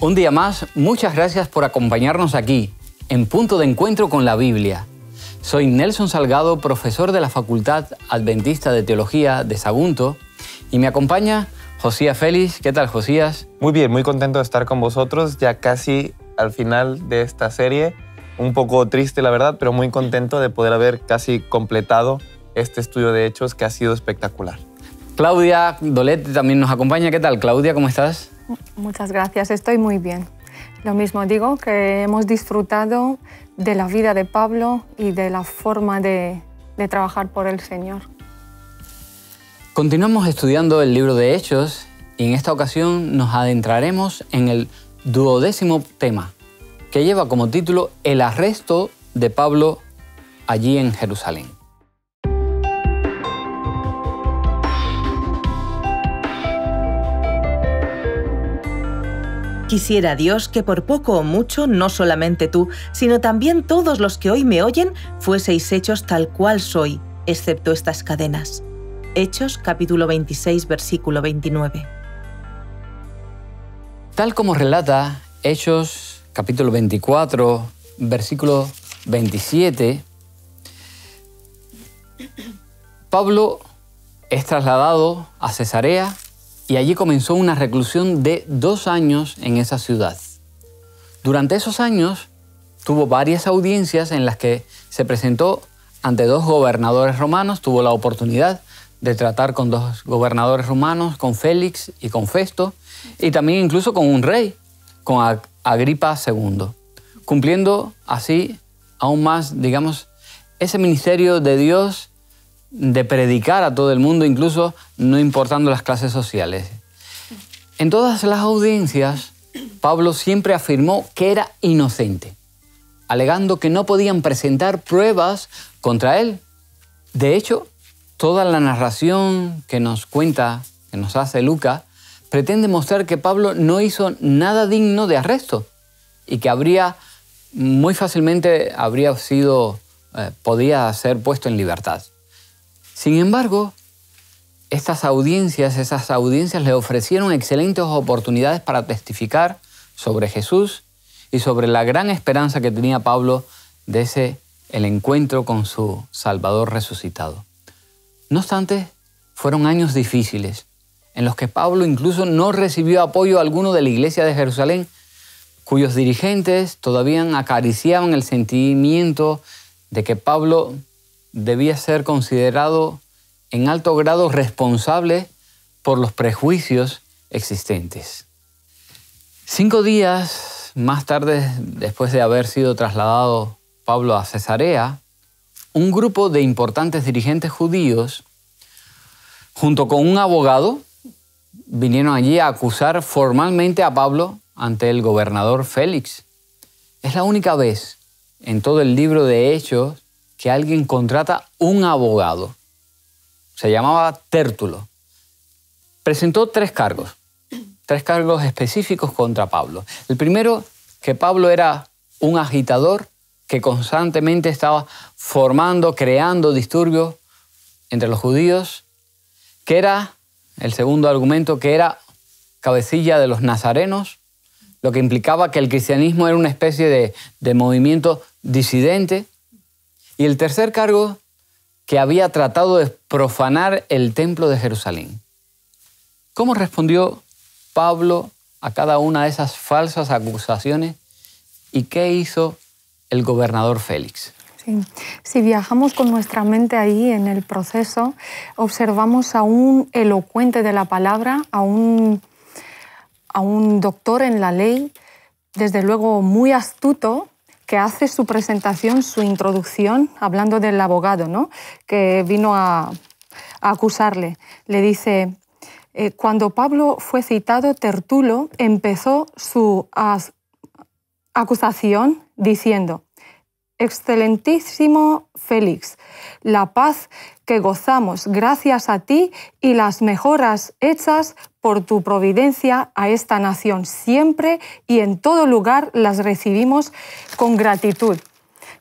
Un día más, muchas gracias por acompañarnos aquí, en Punto de Encuentro con la Biblia. Soy Nelson Salgado, profesor de la Facultad Adventista de Teología de Sagunto, y me acompaña Josías Félix. ¿Qué tal, Josías? Muy bien, muy contento de estar con vosotros, ya casi al final de esta serie. Un poco triste, la verdad, pero muy contento de poder haber casi completado este estudio de Hechos que ha sido espectacular. Claudia Dolet también nos acompaña. ¿Qué tal, Claudia? ¿Cómo estás? Muchas gracias, estoy muy bien. Lo mismo digo, que hemos disfrutado de la vida de Pablo y de la forma de trabajar por el Señor. Continuamos estudiando el libro de Hechos y en esta ocasión nos adentraremos en el 12º tema, que lleva como título El arresto de Pablo allí en Jerusalén. Quisiera Dios que por poco o mucho, no solamente tú, sino también todos los que hoy me oyen, fueseis hechos tal cual soy, excepto estas cadenas. Hechos, capítulo 26, versículo 29. Tal como relata Hechos, capítulo 24, versículo 27, Pablo es trasladado a Cesarea y allí comenzó una reclusión de 2 años en esa ciudad. Durante esos años tuvo varias audiencias en las que se presentó ante 2 gobernadores romanos, tuvo la oportunidad de tratar con 2 gobernadores romanos, con Félix y con Festo, y también incluso con un rey, con Agripa II, cumpliendo así aún más, digamos, ese ministerio de Dios de predicar a todo el mundo, incluso no importando las clases sociales. En todas las audiencias, Pablo siempre afirmó que era inocente, alegando que no podían presentar pruebas contra él. De hecho, toda la narración que nos cuenta, que nos hace Lucas, pretende mostrar que Pablo no hizo nada digno de arresto y que muy fácilmente podía ser puesto en libertad. Sin embargo, esas audiencias le ofrecieron excelentes oportunidades para testificar sobre Jesús y sobre la gran esperanza que tenía Pablo de el encuentro con su Salvador resucitado. No obstante, fueron años difíciles, en los que Pablo incluso no recibió apoyo alguno de la iglesia de Jerusalén, cuyos dirigentes todavía acariciaban el sentimiento de que Pablo debía ser considerado en alto grado responsable por los prejuicios existentes. 5 días más tarde, después de haber sido trasladado Pablo a Cesarea, un grupo de importantes dirigentes judíos, junto con un abogado, vinieron allí a acusar formalmente a Pablo ante el gobernador Félix. Es la única vez en todo el libro de Hechos que alguien contrata un abogado. Se llamaba Tértulo. Presentó 3 cargos específicos contra Pablo. El primero, que Pablo era un agitador que constantemente estaba creando disturbios entre los judíos, que era, el segundo argumento, que era cabecilla de los nazarenos, lo que implicaba que el cristianismo era una especie de movimiento disidente. Y el tercer cargo, que había tratado de profanar el templo de Jerusalén. ¿Cómo respondió Pablo a cada una de esas falsas acusaciones? ¿Y qué hizo el gobernador Félix? Sí. Si viajamos con nuestra mente ahí en el proceso, observamos a un elocuente de la palabra, a un doctor en la ley, desde luego muy astuto, que hace su presentación, su introducción, hablando del abogado, ¿no?, que vino a acusarle. Le dice, cuando Pablo fue citado, Tértulo empezó su acusación diciendo, Excelentísimo Félix, la paz que gozamos gracias a ti y las mejoras hechas por tu providencia a esta nación. Siempre y en todo lugar las recibimos con gratitud.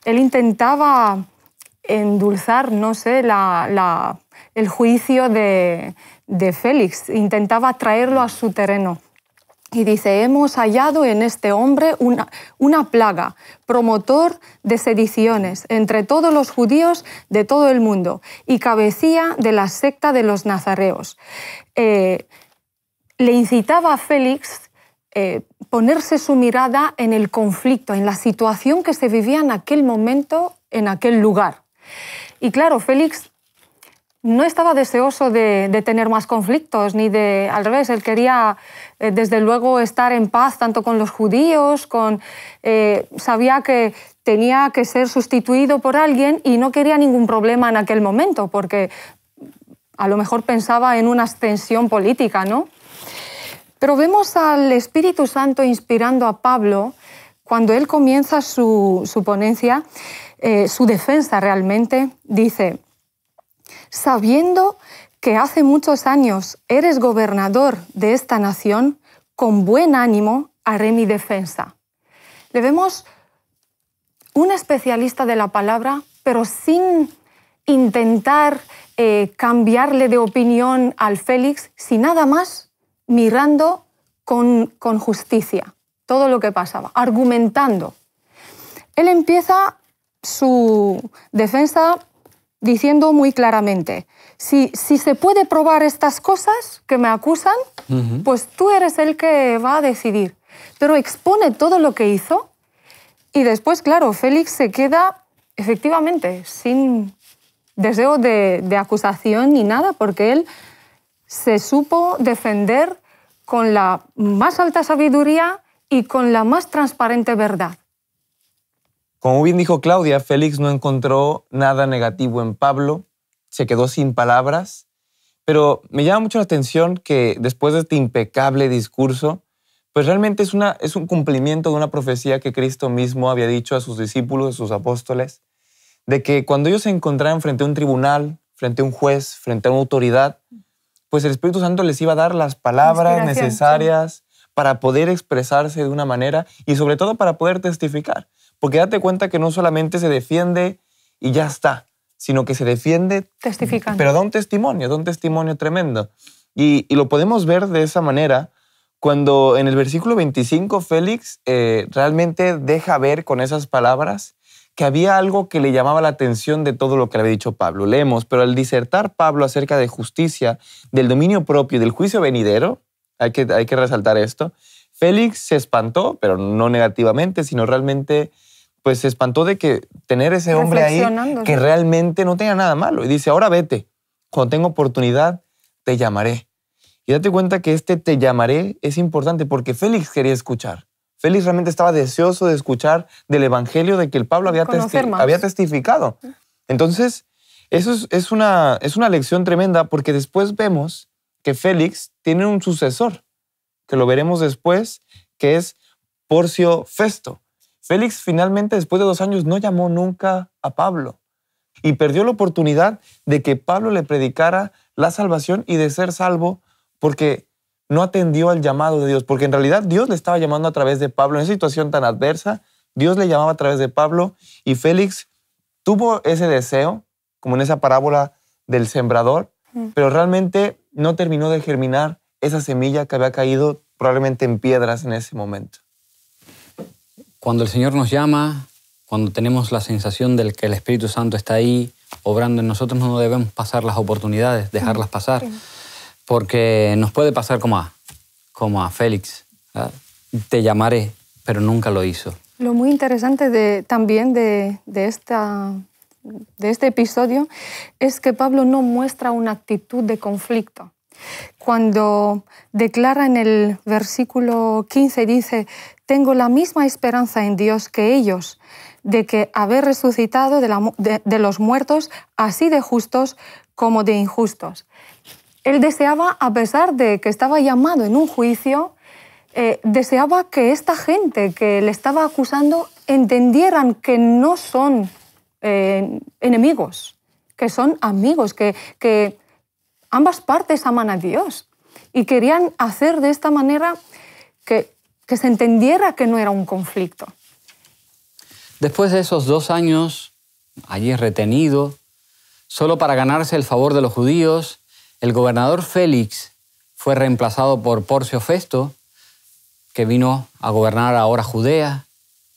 Él intentaba endulzar, no sé, el juicio de Félix, intentaba traerlo a su terreno. Y dice, hemos hallado en este hombre una plaga, promotor de sediciones entre todos los judíos de todo el mundo y cabecilla de la secta de los nazareos. Le incitaba a Félix ponerse su mirada en el conflicto, en la situación que se vivía en aquel momento, en aquel lugar. Y claro, Félix no estaba deseoso de tener más conflictos, ni de, al revés, él quería desde luego estar en paz tanto con los judíos, sabía que tenía que ser sustituido por alguien y no quería ningún problema en aquel momento, porque a lo mejor pensaba en una ascensión política, ¿no? Pero vemos al Espíritu Santo inspirando a Pablo cuando él comienza su ponencia, su defensa realmente, dice: sabiendo que hace muchos años eres gobernador de esta nación, con buen ánimo haré mi defensa. Le vemos un especialista de la palabra, pero sin intentar cambiarle de opinión al Félix, sin nada más, mirando con justicia todo lo que pasaba, argumentando. Él empieza su defensa diciendo muy claramente, si se puede probar estas cosas que me acusan, pues tú eres el que va a decidir. Pero expone todo lo que hizo y después, claro, Félix se queda efectivamente sin deseo de acusación ni nada, porque él se supo defender con la más alta sabiduría y con la más transparente verdad. Como bien dijo Claudia, Félix no encontró nada negativo en Pablo, se quedó sin palabras, pero me llama mucho la atención que después de este impecable discurso, pues realmente es un cumplimiento de una profecía que Cristo mismo había dicho a sus discípulos, a sus apóstoles, de que cuando ellos se encontraran frente a un tribunal, frente a un juez, frente a una autoridad, pues el Espíritu Santo les iba a dar las palabras necesarias para poder expresarse de una manera y sobre todo para poder testificar. Porque date cuenta que no solamente se defiende y ya está, sino que se defiende testificando. Pero da un testimonio tremendo. Y lo podemos ver de esa manera cuando en el versículo 25 Félix realmente deja ver con esas palabras que había algo que le llamaba la atención de todo lo que le había dicho Pablo. Leemos, pero al disertar Pablo acerca de justicia, del dominio propio y del juicio venidero, hay que resaltar esto, Félix se espantó, pero no negativamente, sino realmente pues se espantó de que tener ese hombre ahí que realmente no tenga nada malo. Y dice, ahora vete, cuando tenga oportunidad te llamaré. Y date cuenta que este te llamaré es importante porque Félix quería escuchar. Félix realmente estaba deseoso de escuchar del evangelio de que el Pablo había testificado. Entonces, eso es una lección tremenda porque después vemos que Félix tiene un sucesor, que lo veremos después, que es Porcio Festo. Félix finalmente, después de 2 años, no llamó nunca a Pablo y perdió la oportunidad de que Pablo le predicara la salvación y de ser salvo porque no atendió al llamado de Dios, porque en realidad Dios le estaba llamando a través de Pablo. En esa situación tan adversa, Dios le llamaba a través de Pablo y Félix tuvo ese deseo, como en esa parábola del sembrador, pero realmente no terminó de germinar esa semilla que había caído probablemente en piedras en ese momento. Cuando el Señor nos llama, cuando tenemos la sensación de que el Espíritu Santo está ahí obrando en nosotros, no debemos pasar las oportunidades, dejarlas pasar. Porque nos puede pasar como a Félix. ¿Verdad? Te llamaré, pero nunca lo hizo. Lo muy interesante también de este episodio es que Pablo no muestra una actitud de conflicto. Cuando declara en el versículo 15, dice, tengo la misma esperanza en Dios que ellos, de que haber resucitado de los muertos, así de justos como de injustos. Él deseaba, a pesar de que estaba llamado en un juicio, deseaba que esta gente que le estaba acusando entendieran que no son enemigos, que son amigos, que ambas partes aman a Dios. Y querían hacer de esta manera que se entendiera que no era un conflicto. Después de esos 2 años, allí retenido, solo para ganarse el favor de los judíos, el gobernador Félix fue reemplazado por Porcio Festo, que vino a gobernar ahora Judea.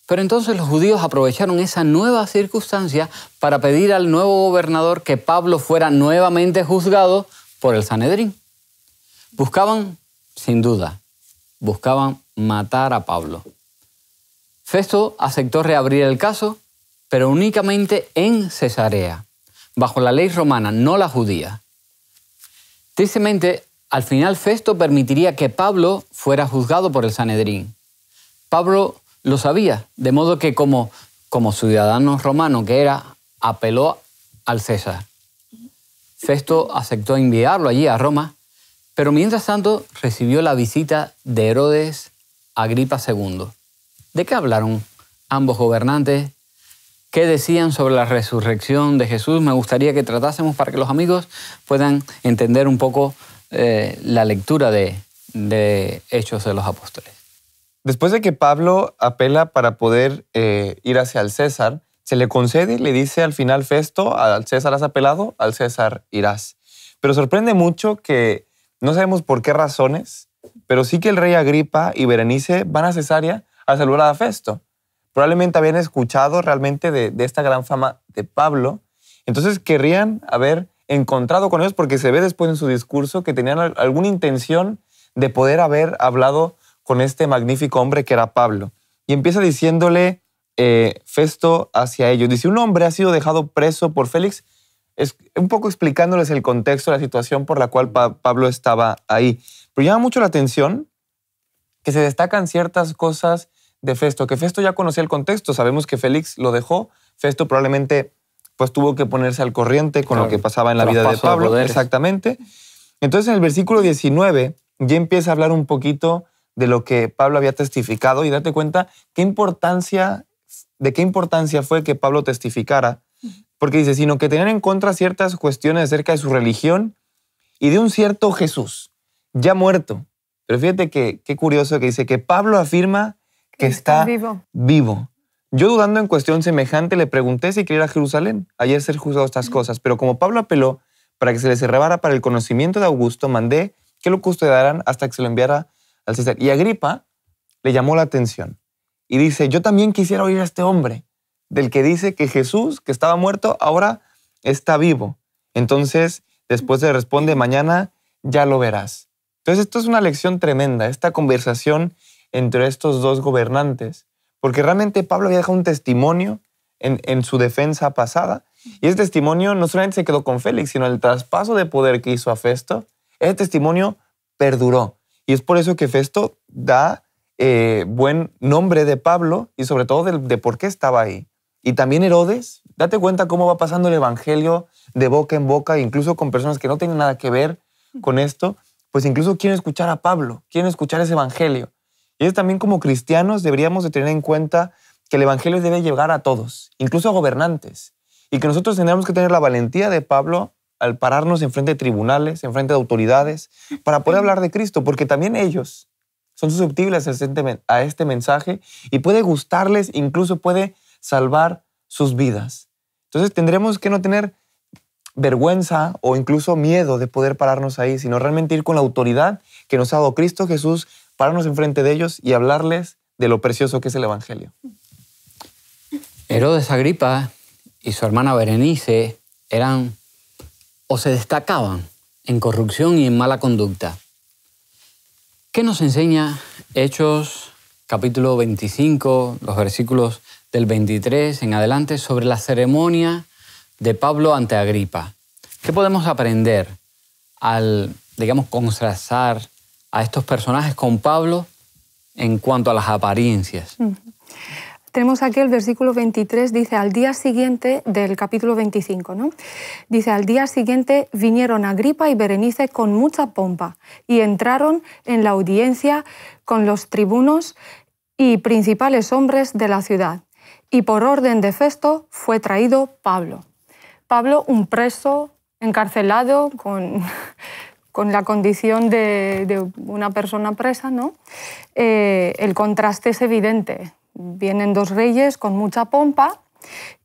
Pero entonces los judíos aprovecharon esa nueva circunstancia para pedir al nuevo gobernador que Pablo fuera nuevamente juzgado por el Sanedrín. Buscaban, sin duda, matar a Pablo. Festo aceptó reabrir el caso, pero únicamente en Cesarea, bajo la ley romana, no la judía. Tristemente, al final Festo permitiría que Pablo fuera juzgado por el Sanedrín. Pablo lo sabía, de modo que como ciudadano romano que era, apeló al César. Festo aceptó enviarlo allí a Roma, pero mientras tanto recibió la visita de Herodes Agripa II. ¿De qué hablaron ambos gobernantes? ¿Qué decían sobre la resurrección de Jesús? Me gustaría que tratásemos para que los amigos puedan entender un poco la lectura de Hechos de los Apóstoles. Después de que Pablo apela para poder ir hacia el César, se le concede, le dice al final Festo, al César has apelado, al César irás. Pero sorprende mucho que no sabemos por qué razones, pero sí que el rey Agripa y Berenice van a Cesarea a saludar a Festo. Probablemente habían escuchado realmente de esta gran fama de Pablo, entonces querrían haber encontrado con ellos porque se ve después en su discurso que tenían alguna intención de poder haber hablado con este magnífico hombre que era Pablo. Y empieza diciéndole Festo hacia ellos. Dice, un hombre ha sido dejado preso por Félix, es un poco explicándoles el contexto de la situación por la cual Pablo estaba ahí. Pero llama mucho la atención que se destacan ciertas cosas de Festo, que Festo ya conocía el contexto. Sabemos que Félix lo dejó. Festo probablemente pues, tuvo que ponerse al corriente con lo que pasaba en la vida de Pablo. Exactamente. Entonces en el versículo 19 ya empieza a hablar un poquito de lo que Pablo había testificado y date cuenta de qué importancia fue que Pablo testificara. Porque dice, sino que tenían en contra ciertas cuestiones acerca de su religión y de un cierto Jesús, ya muerto. Pero fíjate qué curioso que dice que Pablo afirma que está vivo. Yo dudando en cuestión semejante le pregunté si quería ir a Jerusalén, ayer ser juzgado estas cosas. Pero como Pablo apeló para que se le cerrara para el conocimiento de Augusto, mandé que lo custodiaran hasta que se lo enviara al César. Y Agripa le llamó la atención y dice, yo también quisiera oír a este hombre, del que dice que Jesús, que estaba muerto, ahora está vivo. Entonces, después le responde, mañana ya lo verás. Entonces, esto es una lección tremenda, esta conversación entre estos dos gobernantes, porque realmente Pablo había dejado un testimonio en su defensa pasada, y ese testimonio no solamente se quedó con Félix, sino el traspaso de poder que hizo a Festo, ese testimonio perduró. Y es por eso que Festo da buen nombre de Pablo y sobre todo de por qué estaba ahí. Y también Herodes, date cuenta cómo va pasando el evangelio de boca en boca, incluso con personas que no tienen nada que ver con esto, pues incluso quieren escuchar a Pablo, quieren escuchar ese evangelio. Y es también como cristianos deberíamos de tener en cuenta que el evangelio debe llegar a todos, incluso a gobernantes. Y que nosotros tendremos que tener la valentía de Pablo al pararnos enfrente de tribunales, enfrente de autoridades, para poder hablar de Cristo, porque también ellos son susceptibles a este mensaje y puede gustarles, incluso puede salvar sus vidas. Entonces tendremos que no tener vergüenza o incluso miedo de poder pararnos ahí, sino realmente ir con la autoridad que nos ha dado Cristo Jesús, pararnos enfrente de ellos y hablarles de lo precioso que es el evangelio. Herodes Agripa y su hermana Berenice eran o se destacaban en corrupción y en mala conducta. ¿Qué nos enseña Hechos capítulo 25, los versículos del 23 en adelante, sobre la ceremonia de Pablo ante Agripa? ¿Qué podemos aprender al, digamos, contrastar a estos personajes con Pablo en cuanto a las apariencias? Tenemos aquí el versículo 23, dice, al día siguiente del capítulo 25, ¿no? Dice, al día siguiente vinieron Agripa y Berenice con mucha pompa y entraron en la audiencia con los tribunos y principales hombres de la ciudad. Y por orden de Festo fue traído Pablo. Pablo, un preso encarcelado con la condición de una persona presa, ¿no? El contraste es evidente. Vienen dos reyes con mucha pompa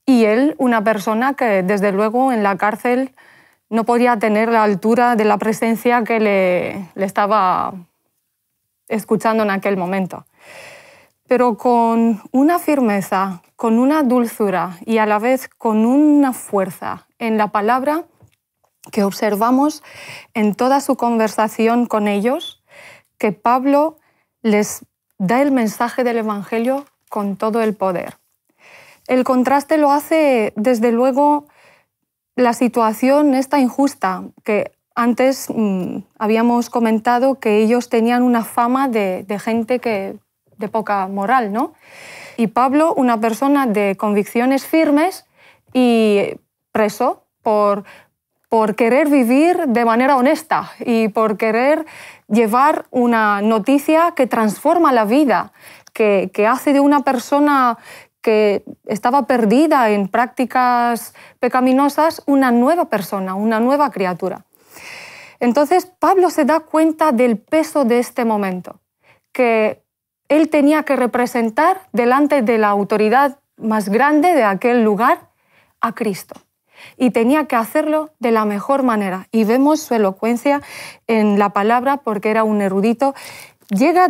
y él, una persona que desde luego en la cárcel no podía tener la altura de la presencia que le estaba escuchando en aquel momento. Pero con una firmeza, con una dulzura y a la vez con una fuerza en la palabra que observamos en toda su conversación con ellos, que Pablo les da el mensaje del Evangelio con todo el poder. El contraste lo hace, desde luego, la situación esta injusta, que antes habíamos comentado que ellos tenían una fama de gente de poca moral, ¿no? Y Pablo, una persona de convicciones firmes y preso por querer vivir de manera honesta y por querer llevar una noticia que transforma la vida, que hace de una persona que estaba perdida en prácticas pecaminosas una nueva persona, una nueva criatura. Entonces Pablo se da cuenta del peso de este momento, que él tenía que representar delante de la autoridad más grande de aquel lugar a Cristo. Y tenía que hacerlo de la mejor manera. Y vemos su elocuencia en la palabra, porque era un erudito. Llega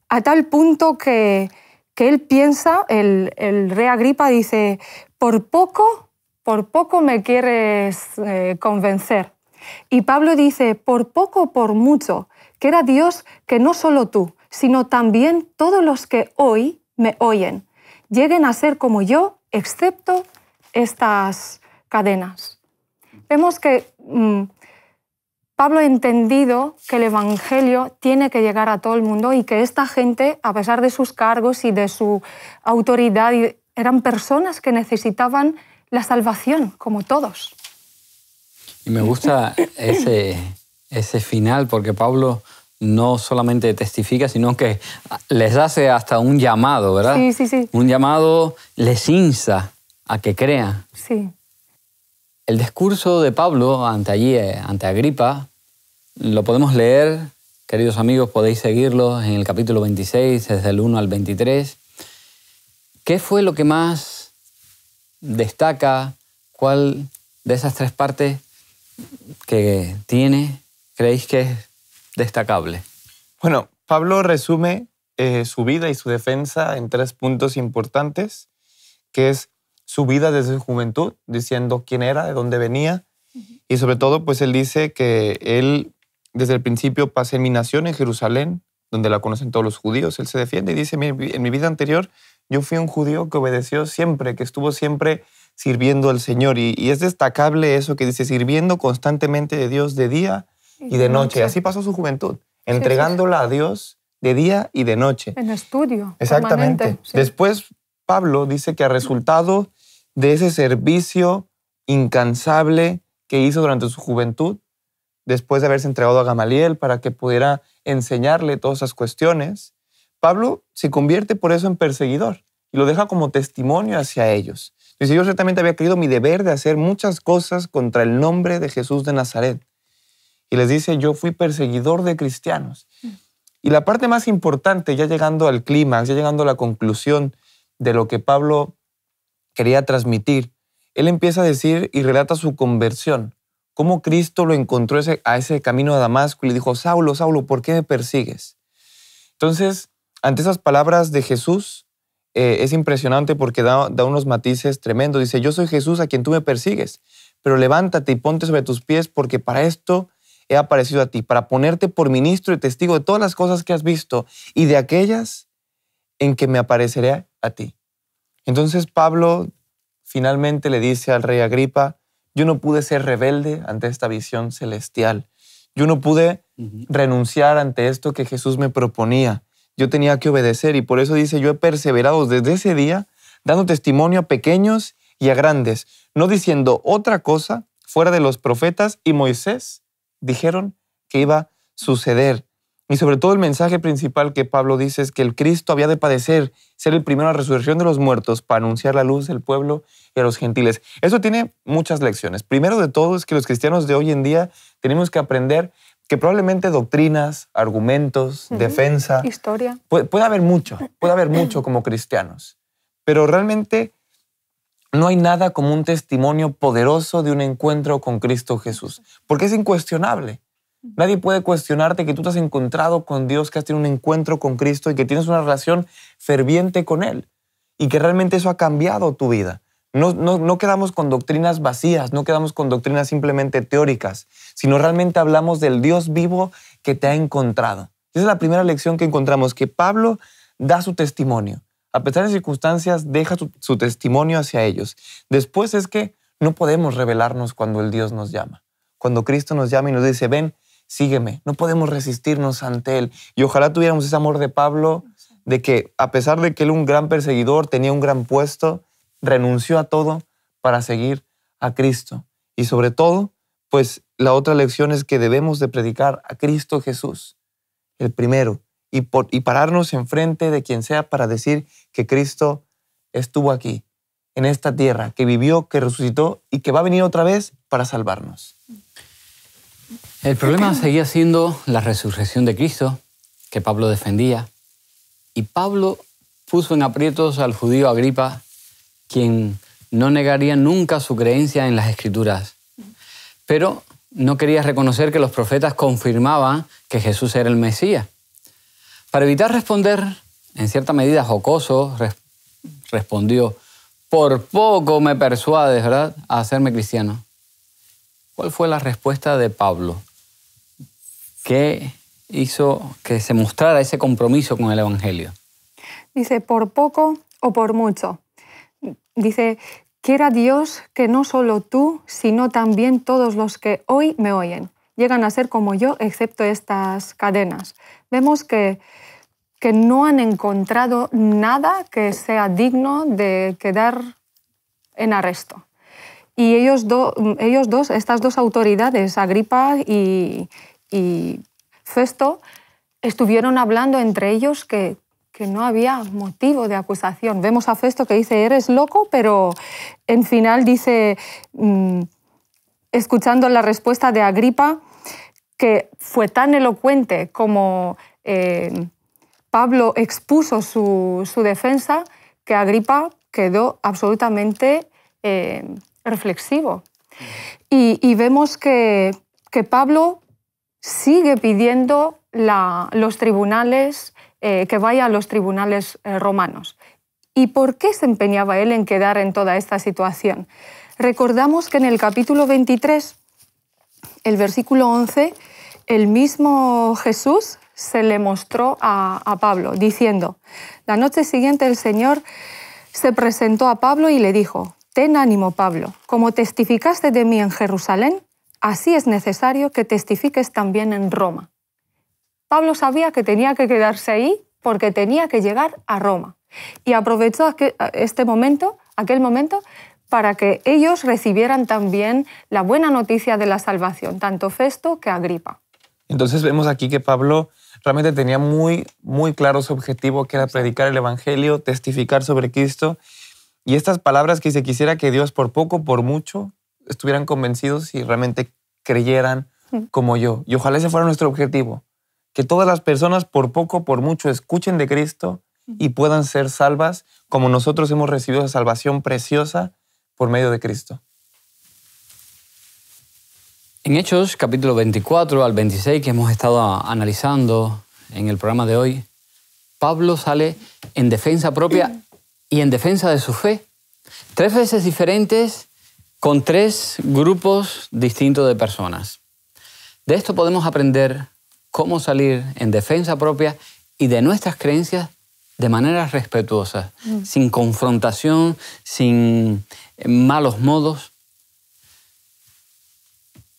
a tal punto que él piensa, el rey Agripa dice, por poco me quieres convencer. Y Pablo dice, por poco o por mucho, que era Dios que no solo tú, sino también todos los que hoy me oyen, lleguen a ser como yo, excepto estas cadenas. Vemos que Pablo ha entendido que el Evangelio tiene que llegar a todo el mundo y que esta gente, a pesar de sus cargos y de su autoridad, eran personas que necesitaban la salvación, como todos. Y me gusta ese final, porque Pablo no solamente testifica, sino que les hace hasta un llamado, ¿verdad? Sí. Un llamado les insta a que crean. Sí. El discurso de Pablo ante Agripa lo podemos leer, queridos amigos, podéis seguirlo en el capítulo 26, desde el 1 al 23. ¿Qué fue lo que más destaca? ¿Cuál de esas tres partes que tiene creéis que es destacable? Bueno, Pablo resume su vida y su defensa en 3 puntos importantes, que es su vida desde su juventud, diciendo quién era, de dónde venía, y sobre todo, pues él dice que él desde el principio pasé mi nación en Jerusalén, donde la conocen todos los judíos. Él se defiende y dice, en mi vida anterior yo fui un judío que obedeció siempre, que estuvo siempre sirviendo al Señor, y es destacable eso que dice, sirviendo constantemente de Dios de día y de noche. Así pasó su juventud, entregándola a Dios de día y de noche. En estudio. Exactamente. Sí. Después Pablo dice que a resultado de ese servicio incansable que hizo durante su juventud, después de haberse entregado a Gamaliel para que pudiera enseñarle todas esas cuestiones, Pablo se convierte por eso en perseguidor y lo deja como testimonio hacia ellos. Dice, yo ciertamente había creído mi deber de hacer muchas cosas contra el nombre de Jesús de Nazaret. Y les dice, yo fui perseguidor de cristianos. Y la parte más importante, ya llegando al clímax, ya llegando a la conclusión de lo que Pablo quería transmitir, él empieza a decir y relata su conversión, cómo Cristo lo encontró a ese camino a Damasco y le dijo, Saulo, Saulo, ¿por qué me persigues? Entonces, ante esas palabras de Jesús, es impresionante porque da unos matices tremendos. Dice, yo soy Jesús a quien tú me persigues, pero levántate y ponte sobre tus pies porque para esto he aparecido a ti, para ponerte por ministro y testigo de todas las cosas que has visto y de aquellas en que me apareceré a ti. Entonces Pablo finalmente le dice al rey Agripa, yo no pude ser rebelde ante esta visión celestial. Yo no pude renunciar ante esto que Jesús me proponía. Yo tenía que obedecer y por eso dice, yo he perseverado desde ese día, dando testimonio a pequeños y a grandes, no diciendo otra cosa fuera de los profetas y Moisés dijeron que iba a suceder. Y sobre todo el mensaje principal que Pablo dice es que el Cristo había de padecer, ser el primero a la resurrección de los muertos para anunciar la luz del pueblo y a los gentiles. Eso tiene muchas lecciones. Primero de todo es que los cristianos de hoy en día tenemos que aprender que probablemente doctrinas, argumentos, defensa, historia. Puede haber mucho como cristianos, pero realmente no hay nada como un testimonio poderoso de un encuentro con Cristo Jesús, porque es incuestionable. Nadie puede cuestionarte que tú te has encontrado con Dios, que has tenido un encuentro con Cristo y que tienes una relación ferviente con Él y que realmente eso ha cambiado tu vida. No quedamos con doctrinas vacías, no quedamos con doctrinas simplemente teóricas, sino realmente hablamos del Dios vivo que te ha encontrado. Esa es la primera lección que encontramos, que Pablo da su testimonio. A pesar de circunstancias, deja su testimonio hacia ellos. Después es que no podemos rebelarnos cuando el Dios nos llama. Cuando Cristo nos llama y nos dice, ven, sígueme. No podemos resistirnos ante Él. Y ojalá tuviéramos ese amor de Pablo, de que a pesar de que él era un gran perseguidor, tenía un gran puesto, renunció a todo para seguir a Cristo. Y sobre todo, pues la otra lección es que debemos de predicar a Cristo Jesús, el primero, y pararnos enfrente de quien sea para decir que Cristo estuvo aquí, en esta tierra, que vivió, que resucitó y que va a venir otra vez para salvarnos. El problema seguía siendo la resurrección de Cristo, que Pablo defendía. Y Pablo puso en aprietos al judío Agripa, quien no negaría nunca su creencia en las Escrituras. Pero no quería reconocer que los profetas confirmaban que Jesús era el Mesías. Para evitar responder, en cierta medida jocoso, respondió, por poco me persuades, ¿verdad?, a hacerme cristiano. ¿Cuál fue la respuesta de Pablo? ¿Qué hizo que se mostrara ese compromiso con el Evangelio? Dice, por poco o por mucho. Dice, quiera Dios que no solo tú, sino también todos los que hoy me oyen llegan a ser como yo, excepto estas cadenas. Vemos que no han encontrado nada que sea digno de quedar en arresto. Y ellos dos, estas dos autoridades, Agripa y Festo, estuvieron hablando entre ellos que no había motivo de acusación. Vemos a Festo que dice, eres loco, pero en final dice, escuchando la respuesta de Agripa, que fue tan elocuente como Pablo expuso su defensa, que Agripa quedó absolutamente reflexivo. Y vemos que Pablo sigue pidiendo los tribunales, que vaya a los tribunales romanos. ¿Y por qué se empeñaba él en quedar en toda esta situación? Recordamos que en el capítulo 23, el versículo 11, el mismo Jesús se le mostró a Pablo, diciendo, la noche siguiente el Señor se presentó a Pablo y le dijo, ten ánimo, Pablo, como testificaste de mí en Jerusalén, así es necesario que testifiques también en Roma. Pablo sabía que tenía que quedarse ahí porque tenía que llegar a Roma. Y aprovechó aquel momento, para que ellos recibieran también la buena noticia de la salvación, tanto Festo que Agripa. Entonces vemos aquí que Pablo realmente tenía muy, muy claro su objetivo, que era predicar el Evangelio, testificar sobre Cristo. Y estas palabras que dice, quisiera que Dios por poco, por mucho, estuvieran convencidos y realmente creyeran como yo. Y ojalá ese fuera nuestro objetivo, que todas las personas por poco, por mucho, escuchen de Cristo y puedan ser salvas como nosotros hemos recibido esa salvación preciosa por medio de Cristo. En Hechos, capítulo 24 al 26, que hemos estado analizando en el programa de hoy, Pablo sale en defensa propia y en defensa de su fe. 3 veces diferentes con 3 grupos distintos de personas. De esto podemos aprender cómo salir en defensa propia y de nuestras creencias de manera respetuosa, sin confrontación, sin malos modos.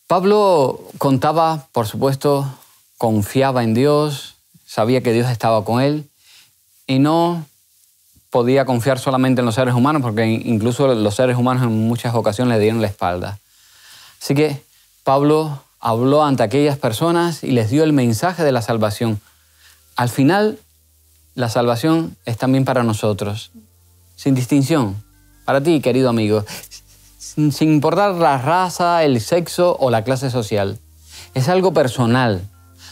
Pablo contaba, por supuesto, confiaba en Dios, sabía que Dios estaba con él y no podía confiar solamente en los seres humanos porque incluso los seres humanos en muchas ocasiones le dieron la espalda. Así que Pablo habló ante aquellas personas y les dio el mensaje de la salvación. Al final, la salvación es también para nosotros, sin distinción, para ti, querido amigo, sin importar la raza, el sexo o la clase social. Es algo personal.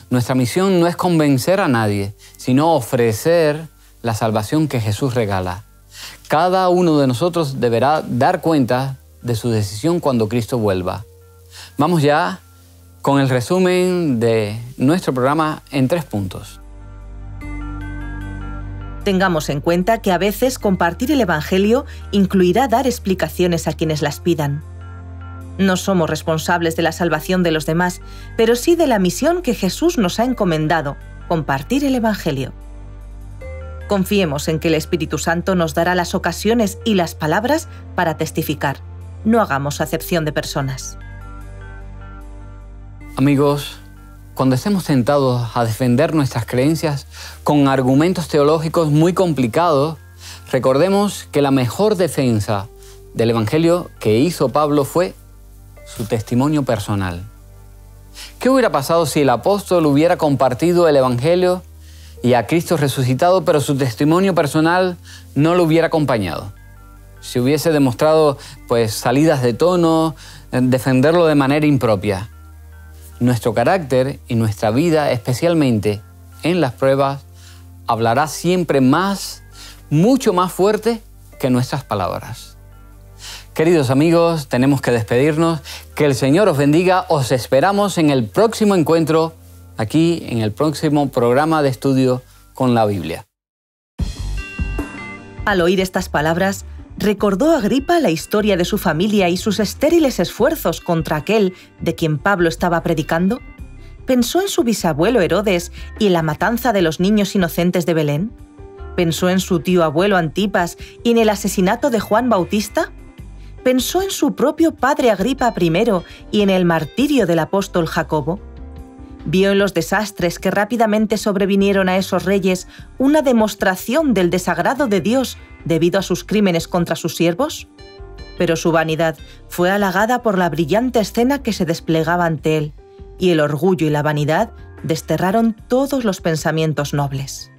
Nuestra misión no es convencer a nadie, sino ofrecer la salvación que Jesús regala. Cada uno de nosotros deberá dar cuenta de su decisión cuando Cristo vuelva. Vamos ya con el resumen de nuestro programa en 3 puntos. Tengamos en cuenta que a veces compartir el Evangelio incluirá dar explicaciones a quienes las pidan. No somos responsables de la salvación de los demás, pero sí de la misión que Jesús nos ha encomendado, compartir el Evangelio. Confiemos en que el Espíritu Santo nos dará las ocasiones y las palabras para testificar. No hagamos acepción de personas. Amigos, cuando estemos tentados a defender nuestras creencias con argumentos teológicos muy complicados, recordemos que la mejor defensa del Evangelio que hizo Pablo fue su testimonio personal. ¿Qué hubiera pasado si el apóstol hubiera compartido el Evangelio y a Cristo resucitado, pero su testimonio personal no lo hubiera acompañado? Si hubiese demostrado salidas de tono, defenderlo de manera impropia. Nuestro carácter y nuestra vida, especialmente en las pruebas, hablará siempre mucho más fuerte que nuestras palabras. Queridos amigos, tenemos que despedirnos. Que el Señor os bendiga. Os esperamos en el próximo encuentro, aquí en el próximo programa de estudio con la Biblia. Al oír estas palabras, recordó Agripa la historia de su familia y sus estériles esfuerzos contra aquel de quien Pablo estaba predicando. ¿Pensó en su bisabuelo Herodes y en la matanza de los niños inocentes de Belén? ¿Pensó en su tío abuelo Antipas y en el asesinato de Juan Bautista? ¿Pensó en su propio padre Agripa I y en el martirio del apóstol Jacobo? ¿Vio en los desastres que rápidamente sobrevinieron a esos reyes una demostración del desagrado de Dios debido a sus crímenes contra sus siervos? Pero su vanidad fue halagada por la brillante escena que se desplegaba ante él, y el orgullo y la vanidad desterraron todos los pensamientos nobles.